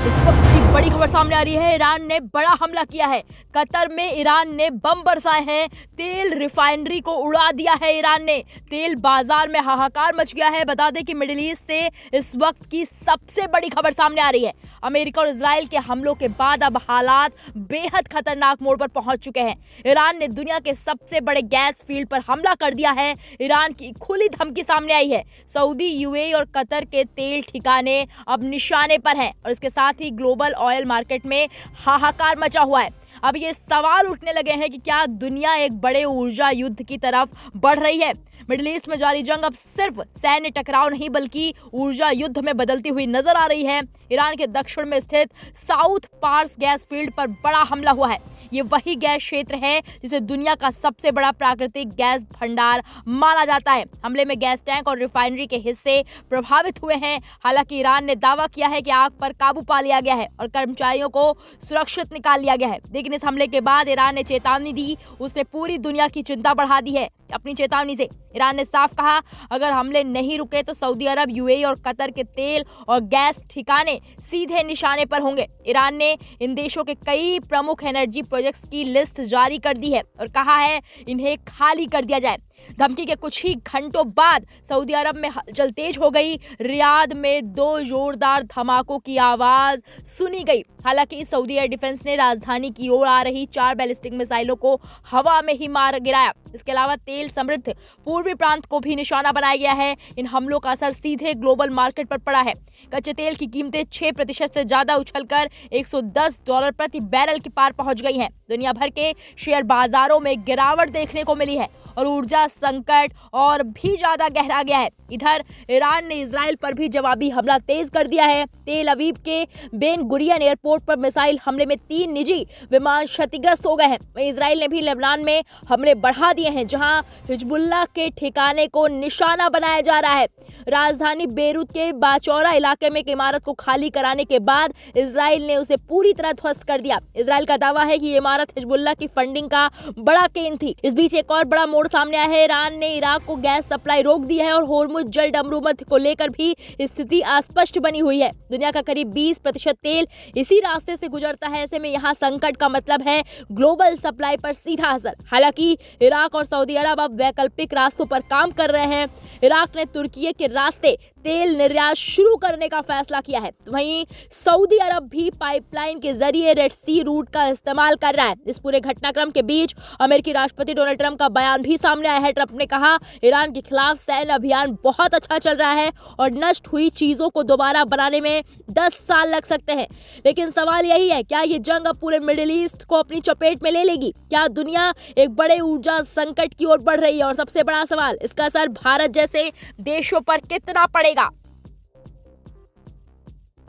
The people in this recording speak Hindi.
इस वक्त की बड़ी खबर सामने आ रही है। ईरान ने बड़ा हमला किया है। कतर में ईरान ने बम बरसाए हैं। तेल रिफाइनरी को उड़ा दिया है ईरान ने। तेल बाजार में हाहाकार मच गया है। बता दें कि मिडिल ईस्ट से इस वक्त की सबसे बड़ी खबर सामने आ रही है। अमेरिका और इजराइल के हमलों के बाद अब हालात बेहद खतरनाक मोड़ पर पहुंच चुके हैं। ईरान ने दुनिया के सबसे बड़े गैस फील्ड पर हमला कर दिया है। ईरान की खुली धमकी सामने आई है। सऊदी, यूएई और कतर के तेल ठिकाने अब निशाने पर हैं और इसके साथ ही ग्लोबल ऑयल मार्केट में हाहाकार मचा हुआ है। अब ये सवाल उठने लगे हैं कि क्या दुनिया एक बड़े ऊर्जा युद्ध की तरफ बढ़ रही है। मिडिल ईस्ट में जारी जंग अब सिर्फ सैन्य टकराव नहीं बल्कि ऊर्जा युद्ध में बदलती हुई नजर आ रही है। ईरान के दक्षिण में स्थित साउथ पार्स गैस फील्ड पर बड़ा हमला हुआ है। ये वही गैस क्षेत्र है जिसे दुनिया का सबसे बड़ा प्राकृतिक गैस भंडार माना जाता है। हमले में गैस टैंक और रिफाइनरी के हिस्से प्रभावित हुए हैं। हालांकि ईरान ने दावा किया है कि आग पर काबू पा लिया गया है और कर्मचारियों को सुरक्षित निकाल लिया गया है। लेकिन इस हमले के बाद ईरान ने चेतावनी दी। उसने पूरी दुनिया की चिंता बढ़ा दी है। अपनी चेतावनी से ईरान ने साफ कहा, अगर हमले नहीं रुके तो सऊदी अरब, यूएई और कतर के तेल और गैस ठिकाने सीधे निशाने पर होंगे। ईरान ने इन देशों के कई प्रमुख एनर्जी प्रोजेक्ट्स की लिस्ट जारी कर दी है और कहा है इन्हें खाली कर दिया जाए। धमकी के कुछ ही घंटों बाद सऊदी अरब में हलचल तेज हो गई। रियाद में 2 जोरदार धमाकों की आवाज सुनी गई। हालांकि सऊदी एयर डिफेंस ने राजधानी की ओर आ रही 4 बैलिस्टिक मिसाइलों को हवा में ही मार गिराया। इसके अलावा तेल समृद्ध पूर्वी प्रांत को भी निशाना बनाया गया है। इन हमलों का असर सीधे ग्लोबल मार्केट पर पड़ा है। कच्चे तेल की कीमतें 6% से ज्यादा उछलकर $110 प्रति बैरल के पार पहुंच गई हैं। दुनिया भर के शेयर बाजारों में गिरावट देखने को मिली है और ऊर्जा संकट और भी ज्यादा गहरा गया है। इधर ईरान ने इजराइल पर भी जवाबी हमला तेज कर दिया है। तेल अवीव के बेन गुरियन एयरपोर्ट पर मिसाइल हमले में 3 निजी विमान क्षतिग्रस्त हो गए हैं। वहीं इजराइल ने भी लेबनान में हमले बढ़ा दिए हैं, जहां हिजबुल्लाह के ठिकाने को निशाना बनाया जा रहा है। राजधानी बेरूत के बाचौरा इलाके में एक इमारत को खाली कराने के बाद इजराइल ने उसे पूरी तरह ध्वस्त कर दिया। इजराइल का दावा है कि ये इमारत हिजबुल्लाह की फंडिंग का बड़ा केंद्र थी। इस बीच एक और बड़ा मोड़ सामने आया है। ईरान ने इराक को गैस सप्लाई रोक दी है और होर्मुज जल डमरूमध्य को लेकर भी स्थिति अस्पष्ट बनी हुई है। दुनिया का करीब 20% तेल इसी रास्ते से गुजरता है। ऐसे में यहाँ संकट का मतलब है ग्लोबल सप्लाई पर सीधा असर। हालांकि इराक और सऊदी अरब अब वैकल्पिक रास्तों पर काम कर रहे हैं। इराक ने तुर्की के रास्ते तेल निर्यात शुरू करने का फैसला किया है। वहीं सऊदी अरब भी पाइपलाइन के जरिए रेड सी रूट का इस्तेमाल कर रहा है। इस पूरे घटनाक्रम के बीच अमेरिकी राष्ट्रपति डोनाल्ड ट्रंप का बयान भी सामने आया है। ट्रंप ने कहा, ईरान के खिलाफ सैन्य अभियान बहुत अच्छा चल रहा है और नष्ट हुई चीजों को दोबारा बनाने में 10 साल लग सकते हैं। लेकिन सवाल यही है, क्या ये जंग अब पूरे मिडिल ईस्ट को अपनी चपेट में ले लेगी? क्या दुनिया एक बड़े ऊर्जा संकट की ओर बढ़ रही है? और सबसे बड़ा सवाल, इसका असर भारत जैसे देशों पर कितना पड़ेगा?